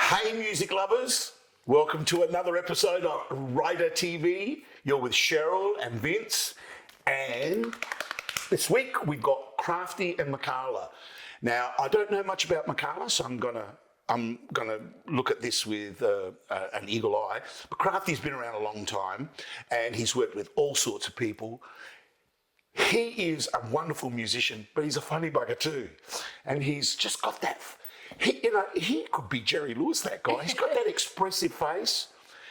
Hey music lovers, welcome to another episode of Writer TV. You're with Cheryl and Vince, and this week we've got Krafty and Mikala. Now, I don't know much about Mikala, so I'm gonna look at this with an eagle eye. But Krafty's been around a long time, and he's worked with all sorts of people. He is a wonderful musician, but he's a funny bugger too, and he's just got that. He could be Jerry Lewis, that guy. He's got that expressive face.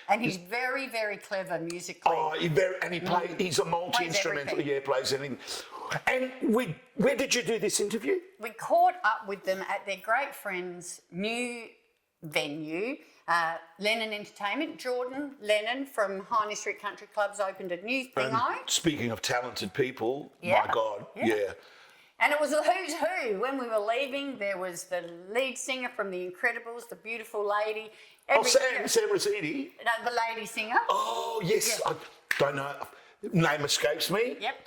And he's very, very clever musically. He's a multi-instrumental, plays anything. And where did you do this interview? We caught up with them at their great friend's new venue, Lennon Entertainment. Jordan Lennon from Hiney Street Country Club's opened a new thing. Speaking of talented people, my God, yeah. And it was a who's who. When we were leaving, there was the lead singer from The Incredibles, the beautiful lady. Sam Rossetti. No, the lady singer. Oh, yes. Yeah. I don't know. Name escapes me. Yep.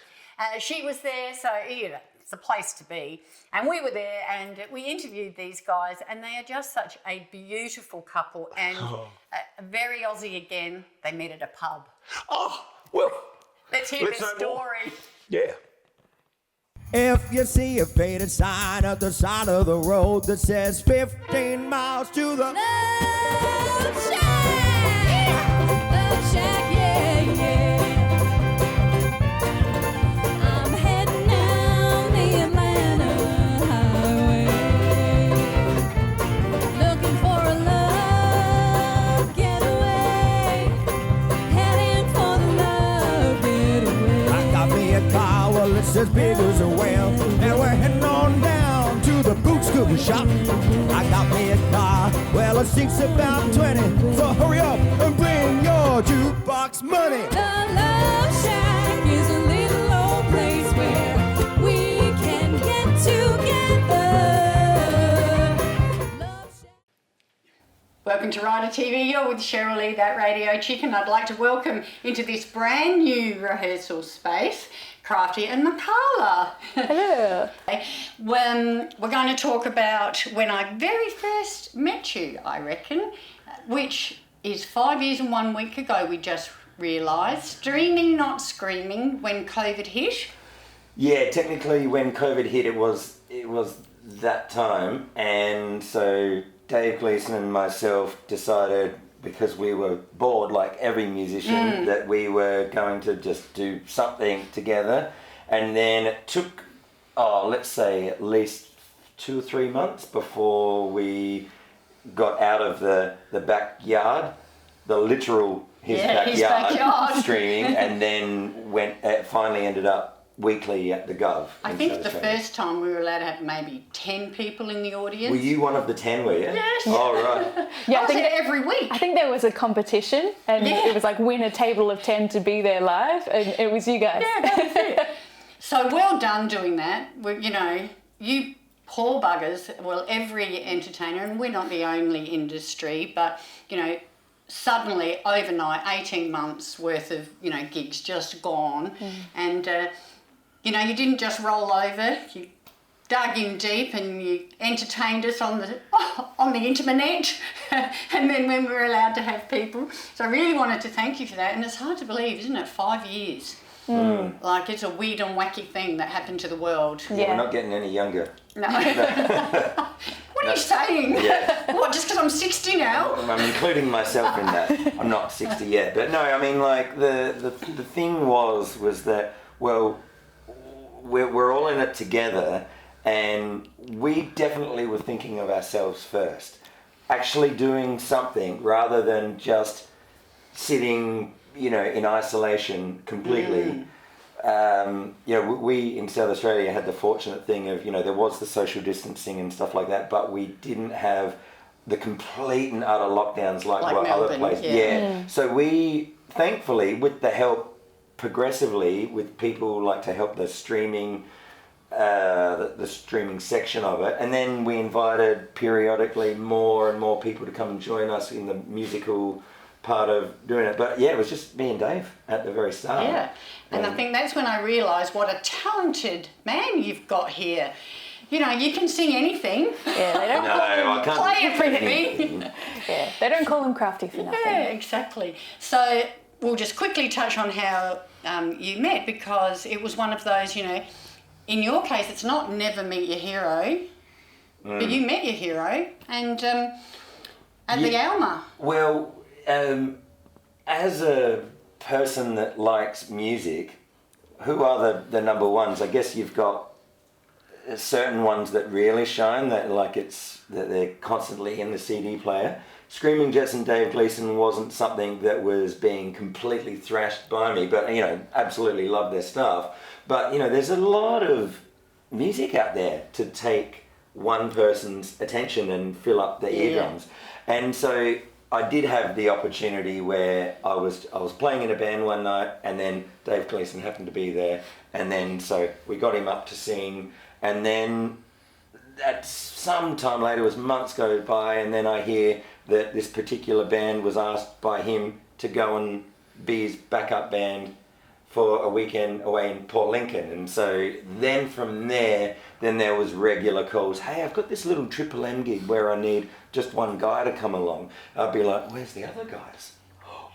She was there, so it's a place to be. And we were there, and we interviewed these guys, and they are just such a beautiful couple, and very Aussie again. They met at a pub. Oh, well. Let's hear their story. More. Yeah. If you see a faded sign at the side of the road that says 15 miles to the Love Shack, Love Shack, yeah. I'm heading down the Atlanta highway, looking for a love getaway, heading for the love getaway. I got me a car, well it's as big as a whale, and we're heading on down to the Boots Cookie Shop. I got me a car, well it seats about 20, so hurry up and bring your jukebox money. The Love Shack is a little old place where we can get together. Love Shack. Welcome to Writer TV. You're with Cheryl Lee, that radio chicken. I'd like to welcome into this brand new rehearsal space Krafty and Mikala. Hello. We're going to talk about when I very first met you, I reckon, which is 5 years and 1 week ago, we just realised. Streaming, not screaming, when COVID hit. Yeah, technically when COVID hit, it was that time, and so Dave Gleason and myself decided, because we were bored like every musician, that we were going to just do something together. And then it took, let's say at least 2 or 3 months before we got out of the backyard, the literal his backyard streaming, and then finally ended up weekly at the Gov. I think the first time we were allowed to have maybe 10 people in the audience. Were you one of the 10, were you? Yes. Oh, right. Yeah, I was there every week. I think there was a competition, and it was like win a table of 10 to be there live, and it was you guys. Yeah, that was it. So well done doing that. You poor buggers, well, every entertainer, and we're not the only industry, but, suddenly overnight, 18 months worth of, gigs just gone. And, you didn't just roll over, you dug in deep and you entertained us on the internet. And then when we were allowed to have people. So I really wanted to thank you for that. And it's hard to believe, isn't it? 5 years. Like it's a weird and wacky thing that happened to the world. Yeah. We're not getting any younger. No. What are you saying? Yeah. What, just because I'm 60 now? I'm including myself in that. I'm not 60 yet. But no, I mean, like, the thing was that, well, we're all in it together, and we definitely were thinking of ourselves first. Actually doing something rather than just sitting, in isolation completely. We in South Australia had the fortunate thing of, there was the social distancing and stuff like that, but we didn't have the complete and utter lockdowns like what Melbourne, other places. Yeah. So we, thankfully, with the help progressively with people like to help the streaming section of it, and then we invited periodically more and more people to come and join us in the musical part of doing it. But yeah, it was just me and Dave at the very start. Yeah, and I think that's when I realised what a talented man you've got here. You know, you can sing anything. Yeah, they don't No, I can't. Play it for me. Yeah, they don't call him Krafty for nothing. Yeah, exactly. So we'll just quickly touch on how you met, because it was one of those, you know, in your case, it's not never meet your hero, but you met your hero and at the Alma. Well, as a person that likes music, who are the number ones? I guess you've got certain ones that really shine, that they're constantly in the CD player. Screaming Jets and Dave Gleason wasn't something that was being completely thrashed by me, but, you know, absolutely love their stuff. But, you know, there's a lot of music out there to take one person's attention and fill up the eardrums. And so I did have the opportunity where I was playing in a band one night, and then Dave Gleason happened to be there, and then so we got him up to sing, and then at some time later, it was months go by, and then I hear that this particular band was asked by him to go and be his backup band for a weekend away in Port Lincoln. And so then from there, then there was regular calls. Hey, I've got this little Triple M gig where I need just one guy to come along. I'd be like, where's the other guys?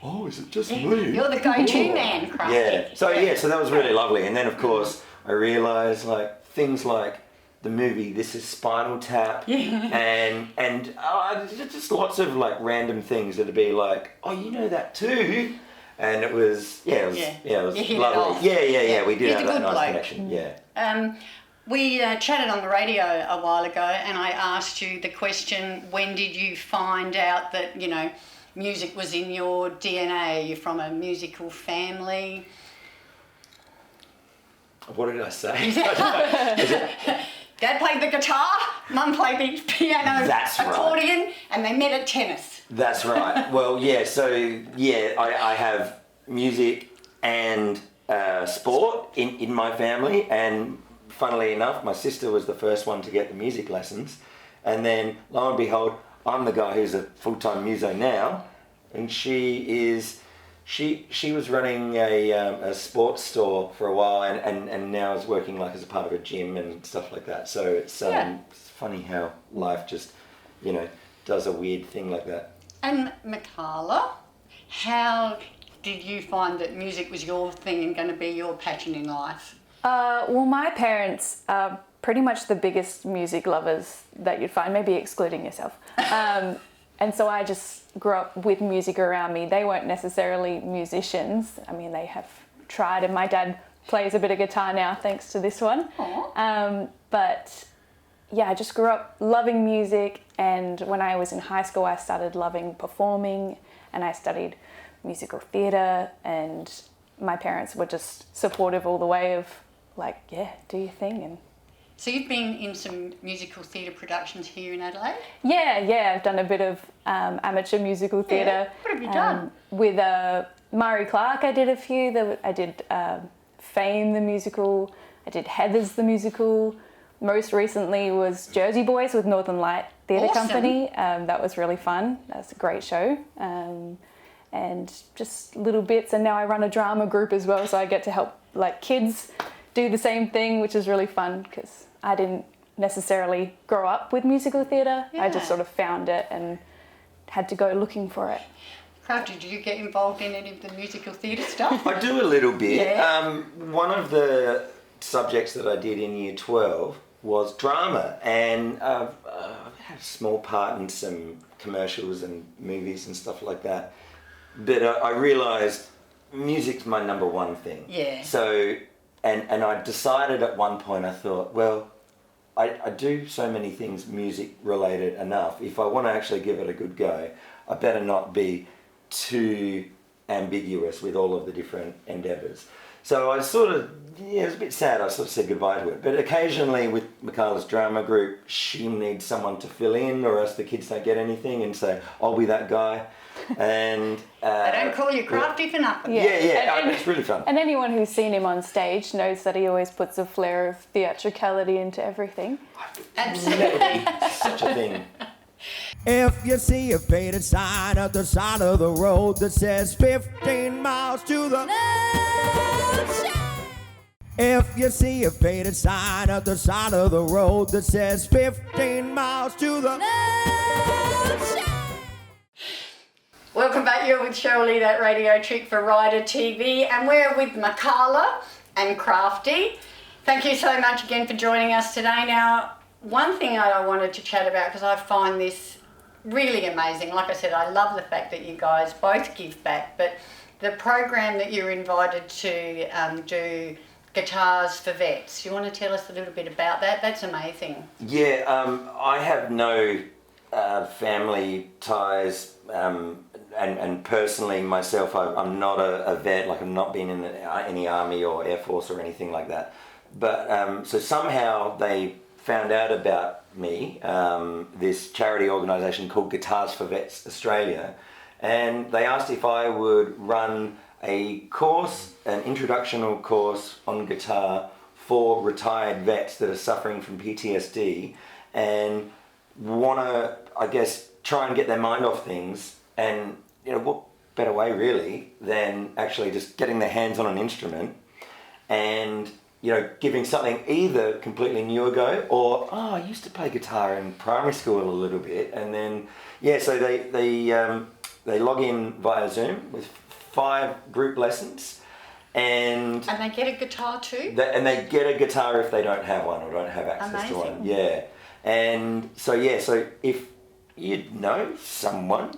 Oh, is it just me? You're the go-to man, Krafty. Yeah, so that was really lovely. And then of course I realised like things like the movie This Is Spinal Tap, and just lots of like random things that'd be like, oh, you know that too. And it was lovely. We did have that nice connection. We chatted on the radio a while ago, and I asked you the question, when did you find out that, you know, music was in your DNA? Are you from a musical family? What did I say? Dad played the guitar, Mum played the piano, accordion, and they met at tennis. That's right. Well, I have music and sport in my family, and funnily enough, my sister was the first one to get the music lessons, and then lo and behold, I'm the guy who's a full-time muso now, and she was running a sports store for a while, and now is working like as a part of a gym and stuff like that. So it's funny how life just, you know, does a weird thing like that. And Mikala, how did you find that music was your thing and going to be your passion in life? Well, my parents are pretty much the biggest music lovers that you'd find, maybe excluding yourself. And so I just grew up with music around me. They weren't necessarily musicians. I mean, they have tried, and my dad plays a bit of guitar now thanks to this one. But yeah, I just grew up loving music, and when I was in high school I started loving performing, and I studied musical theatre, and my parents were just supportive all the way of like, yeah, do your thing. And so you've been in some musical theatre productions here in Adelaide? Yeah, I've done a bit of amateur musical theatre. What have you done? With Murray Clark I did a few. I did Fame the musical, I did Heathers the musical. Most recently was Jersey Boys with Northern Light Theatre Company. That was really fun. That was a great show. And just little bits, and now I run a drama group as well, so I get to help like kids do the same thing, which is really fun because I didn't necessarily grow up with musical theatre. I just sort of found it and had to go looking for it. Krafty, did you get involved in any of the musical theatre stuff? I do a little bit. One of the subjects that I did in Year 12 was drama, and I've had a small part in some commercials and movies and stuff like that. But I realised music's my number one thing. Yeah. So, and I decided at one point, I thought, well, I do so many things music related enough. If I want to actually give it a good go, I better not be too ambiguous with all of the different endeavours. So I sort of, it was a bit sad, I sort of said goodbye to it. But occasionally with Mikala's drama group, she needs someone to fill in, or else the kids don't get anything, and so I'll be that guy. And they don't call you Krafty for nothing. Yeah. It's really fun. And anyone who's seen him on stage knows that he always puts a flair of theatricality into everything. Absolutely. Such a thing. If you see a faded sign at the side of the road that says 15 miles to the If you see a faded sign at the side of the road that says 15 miles to the You're with Cheryl, that radio chick for Rider TV, and we're with Mikala and Krafty. Thank you so much again for joining us today. Now, one thing I wanted to chat about, because I find this really amazing. Like I said, I love the fact that you guys both give back, but the program that you're invited to do Guitars for Vets. You want to tell us a little bit about that? That's amazing. Yeah, I have no family ties, and personally myself, I'm not a vet. Like, I've not been in any army or air force or anything like that. But so somehow they found out about me, this charity organisation called Guitars for Vets Australia, and they asked if I would run a course, an introductional course on guitar for retired vets that are suffering from PTSD and want to, I guess, try and get their mind off things. And, you know, what better way really than actually just getting their hands on an instrument and, you know, giving something either completely new a go or, oh, I used to play guitar in primary school a little bit. And then, yeah, so they log in via Zoom with 5 group lessons, and they get a guitar too? And they get a guitar if they don't have one or don't have access to one. Yeah. And so, yeah, so if you know someone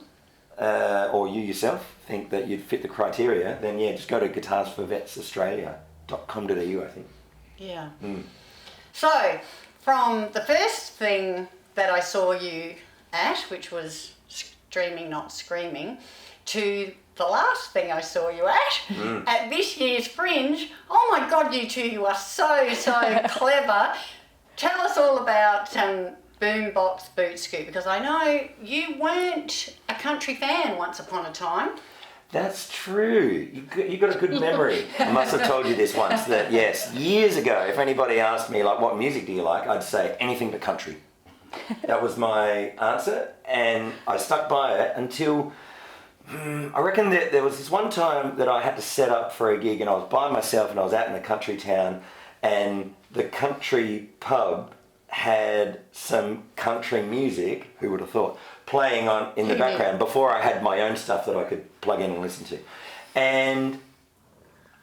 or you yourself think that you'd fit the criteria, then yeah, just go to guitarsforvetsaustralia.com.au, I think. Yeah. So, from the first thing that I saw you at, which was Streaming Not Screaming, to the last thing I saw you at this year's Fringe. Oh my God, you are so clever. Tell us all about Boombox Boot Scoot, because I know you weren't a country fan once upon a time. That's true. You got a good memory. I must have told you this once, that yes, years ago, if anybody asked me, like, what music do you like, I'd say anything but country. That was my answer, and I stuck by it until I reckon that there was this one time that I had to set up for a gig, and I was by myself and I was out in a country town, and the country pub had some country music, who would have thought, playing on in the background before I had my own stuff that I could plug in and listen to. And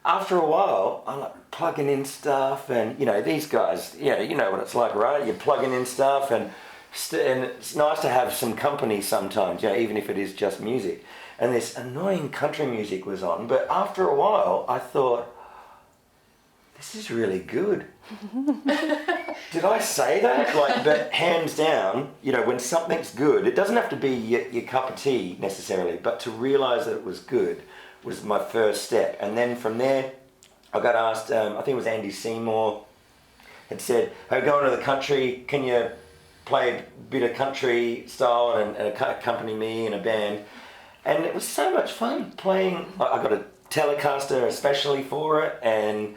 after a while, I'm like plugging in stuff, and you know, these guys, yeah, you know what it's like, right? You're plugging in stuff, and it's nice to have some company sometimes, you know, even if it is just music. And this annoying country music was on, but after a while, I thought, this is really good. Did I say that? Like, but hands down, you know, when something's good, it doesn't have to be your cup of tea necessarily, but to realise that it was good was my first step. And then from there, I got asked, I think it was Andy Seymour, had said, hey, go into the country, can you play a bit of country style and accompany me in a band? And it was so much fun playing. I got a Telecaster especially for it, and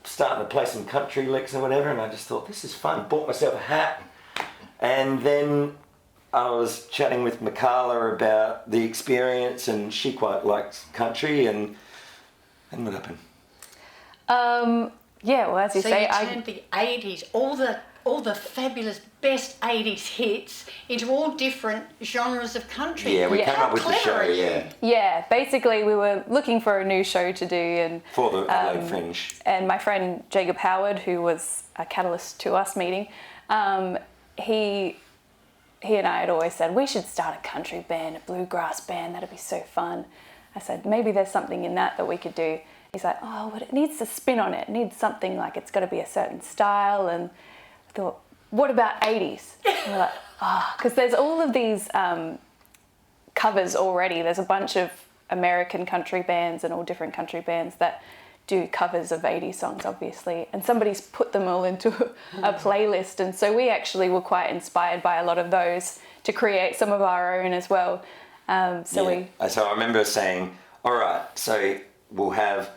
starting to play some country licks or whatever, and I just thought, this is fun. Bought myself a hat, and then I was chatting with Mikala about the experience, and she quite likes country, and what happened? Yeah, well, as you say, you turned the 80s, all the fabulous best 80s hits into all different genres of country. Yeah, we came up with the show, yeah. Yeah, basically we were looking for a new show to do, and for the Adelaide Fringe. And my friend Jacob Howard, who was a catalyst to us meeting, he and I had always said, we should start a country band, a bluegrass band, that'd be so fun. I said, maybe there's something in that we could do. He's like, oh, but it needs a spin on it. It needs something, like, it's got to be a certain style. And I thought, what about 80s? And we're like, because there's all of these covers already. There's a bunch of American country bands and all different country bands that do covers of 80s songs, obviously. And somebody's put them all into a playlist. And so we actually were quite inspired by a lot of those to create some of our own as well. So I remember saying, all right, so we'll have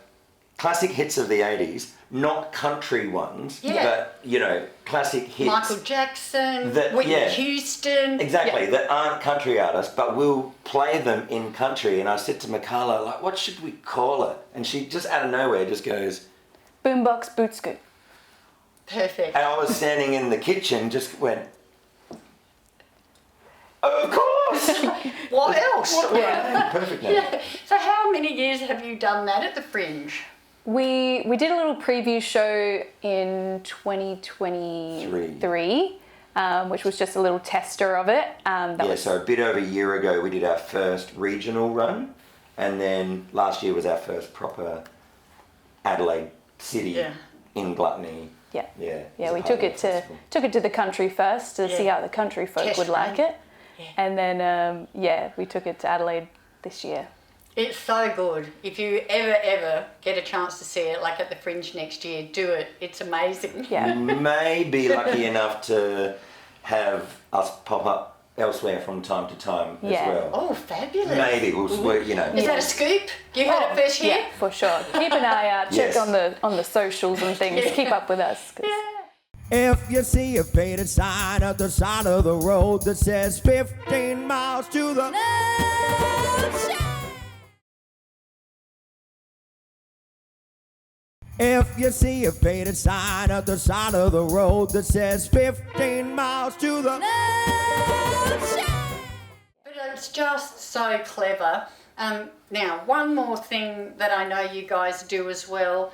classic hits of the 80s, not country ones, but, you know, classic hits. Michael Jackson, Whitney Houston. Exactly, that aren't country artists, but we'll play them in country. And I said to Mikala, like, what should we call it? And she just out of nowhere just goes, Boombox Boot Scoot. Perfect. And I was standing in the kitchen, just went, of course! else? What else? Yeah, perfect name. Yeah. So how many years have you done that at the Fringe? We did a little preview show in 2023, which was just a little tester of it. So a bit over a year ago we did our first regional run, and then last year was our first proper Adelaide city in Gluttony. Yeah, we took it to the country first to see how the country folk would like it, and then we took it to Adelaide this year. It's so good. If you ever get a chance to see it, like at the Fringe next year, do it. It's amazing. Yeah. We may be lucky enough to have us pop up elsewhere from time to time as well. Oh, fabulous. Maybe we'll you know. Is that a scoop? You heard it first here? Yeah, for sure. Keep an eye out. Check on the socials and things. Keep up with us. If you see a faded sign at the side of the road that says 15 miles to the If you see a faded sign at the side of the road that says 15 miles to the But it's just so clever. Now, one more thing that I know you guys do as well,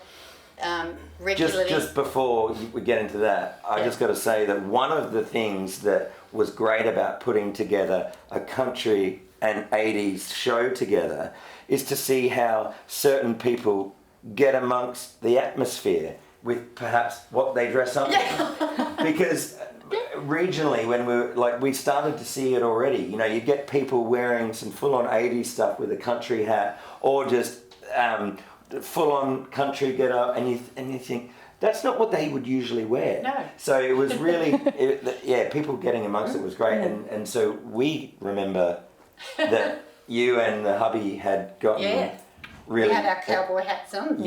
regularly. Just before we get into that, I just got to say that one of the things that was great about putting together a country and 80s show together is to see how certain people get amongst the atmosphere with perhaps what they dress up in. Because regionally, when we started to see it already, you know, you get people wearing some full-on 80s stuff with a country hat, or just full-on country get up, and you think that's not what they would usually wear. No. So it was really, people getting amongst it was great, and so we remember that you and the hubby had gotten really. We had our cowboy hats on,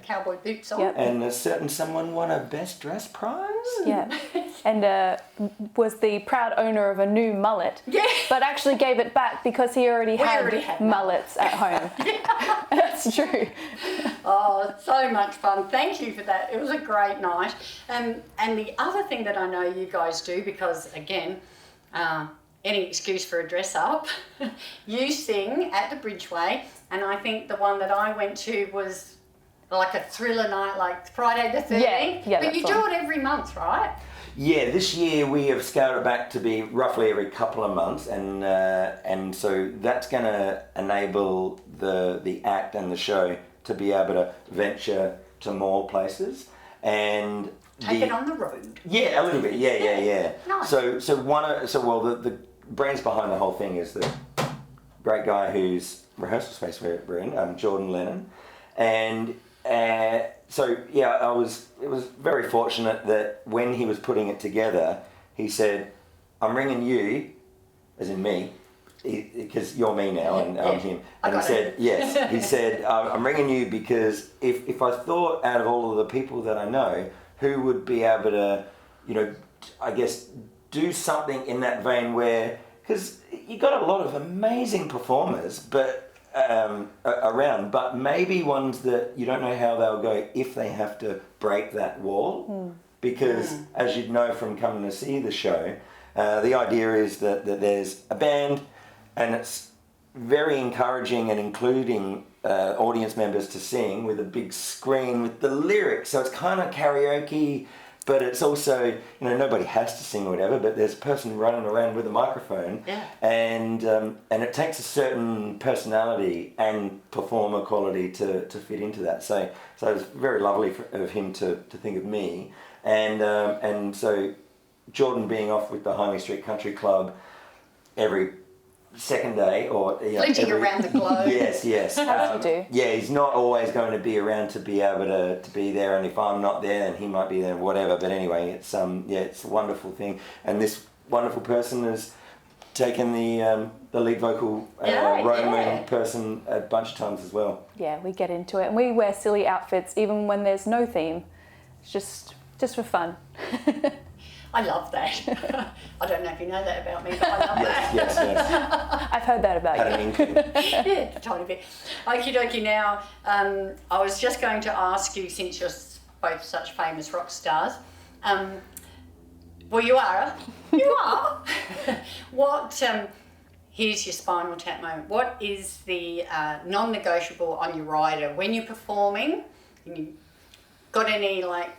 cowboy boots on. And a certain someone won a best dress prize. Yeah, and was the proud owner of a new mullet. Yeah. But actually gave it back because he already had mullets at home. That's true. Oh, so much fun. Thank you for that. It was a great night. And the other thing that I know you guys do, because again, any excuse for a dress up, you sing at the Bridgeway, and I think the one that I went to was like a thriller night, like Friday the 13th. Yeah, but you do it every month, right? Yeah, this year we have scaled it back to be roughly every couple of months, and so that's going to enable the act and the show to be able to venture to more places and take it on the road. Yeah, a little bit. Yeah. Nice. So the brains behind the whole thing is the great guy whose rehearsal space we're in, Jordan Lennon, and it was very fortunate that when he was putting it together, he said, "I'm ringing you," as in me, because you're me now and I'm him. And he said, yes, he said, "I'm ringing you because if I thought out of all of the people that I know, who would be able to, you know, I guess do something in that vein where, because you got a lot of amazing performers, but around, but maybe ones that you don't know how they'll go if they have to break that wall, because as you'd know from coming to see the show, the idea is that there's a band, and it's very encouraging and including audience members to sing with a big screen with the lyrics, so it's kind of karaoke, but it's also, you know, nobody has to sing or whatever, but there's a person running around with a microphone, and it takes a certain personality and performer quality to fit into that. So it's very lovely of him to think of me, and so Jordan being off with the Hymie Street Country Club every second day, or flinching around the globe. How does he do? Yeah, he's not always going to be around to be able to be there, and if I'm not there, then he might be there, whatever. But anyway, it's it's a wonderful thing, and this wonderful person has taken the lead vocal Roman person a bunch of times as well. Yeah, we get into it, and we wear silly outfits even when there's no theme. It's just for fun. I love that. I don't know if you know that about me, but I love that. Yes. I've heard that about you. Yeah, a tiny bit. Okie dokie. Now, I was just going to ask you, since you're both such famous rock stars, well, you are. What here's your Spinal Tap moment. What is the non-negotiable on your rider when you're performing? And you got any like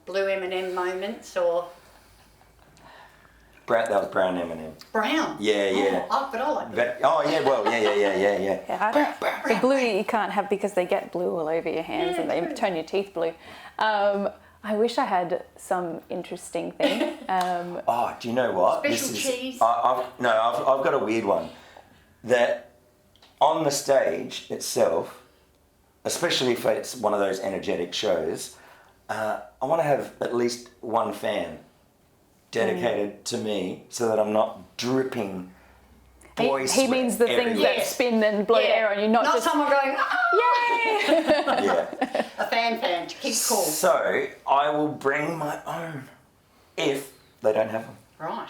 blue M&M moments or? That was brown M&M. Brown? Yeah. Oh, but I like that. Oh, yeah, well, yeah. Yeah, I don't, the blue you can't have because they get blue all over your hands and they turn your teeth blue. I wish I had some interesting thing. Oh, do you know what? Special cheese? I've got a weird one. That on the stage itself, especially if it's one of those energetic shows, I want to have at least one fan dedicated to me so that I'm not dripping boy He means the things everywhere. that spin and blow air on you, not just someone going, yay! Yeah. a fan to keep cool. So I will bring my own if they don't have them. Right.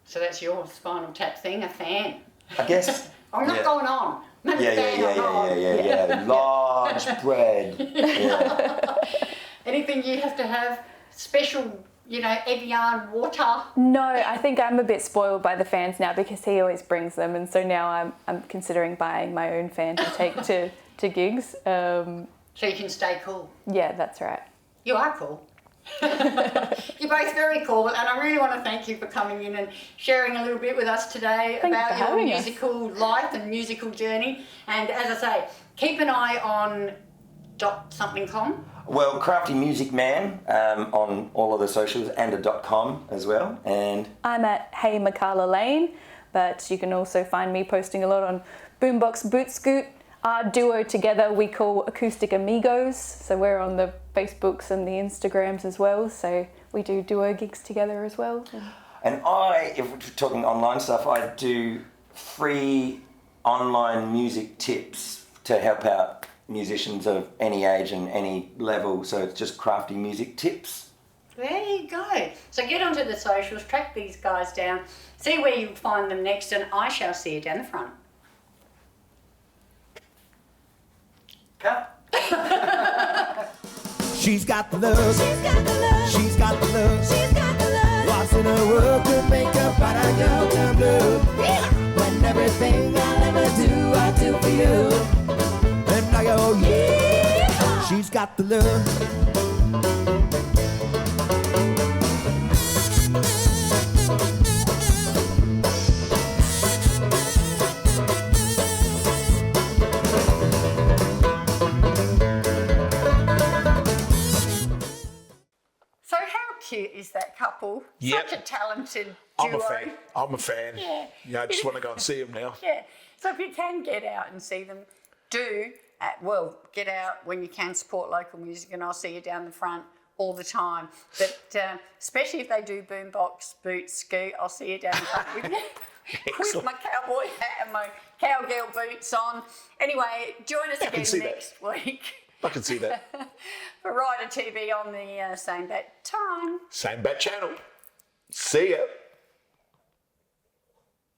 So that's your Spinal Tap thing, a fan. I guess. I'm not going on. Not a fan, I'm on. Yeah. Large bread. Yeah. Anything you have to have special, Evian water? No, I think I'm a bit spoiled by the fans now because he always brings them, and so now I'm considering buying my own fan to take to gigs. So you can stay cool. Yeah, that's right. You are cool. You're both very cool, and I really want to thank you for coming in and sharing a little bit with us today Thanks about for your having us. musical life and musical journey. And as I say, keep an eye on .something.com. Well, Krafty Music Man on all of the socials and a .com as well. And I'm at Hey Mikala Lane, but you can also find me posting a lot on Boombox Boot Scoot. Our duo together we call Acoustic Amigos, so we're on the Facebooks and the Instagrams as well, so we do duo gigs together as well. And if we're talking online stuff, I do free online music tips to help out musicians of any age and any level, so it's just Krafty Music Tips. There you go. So get onto the socials, track these guys down, see where you find them next, and I shall see you down the front. Cut. She's got the love. She's got the love. She's got the love. She's got the love. What's in her work to make a bad girl come blue? Yeah. When everything I'll ever do, I do for you. And I go, yeah. She's got the love. So how cute is that couple? Yep. Such a talented duo. I'm a fan. Yeah. I just want to go and see him now. Yeah. So if you can get out and see them, get out when you can, support local music, and I'll see you down the front all the time. But especially if they do Boombox Boot Scoot, I'll see you down the front with you. With my cowboy hat and my cowgirl boots on. Anyway, join us again see next week I can see that. for Rider TV on the same bat time. Same bat channel. See ya.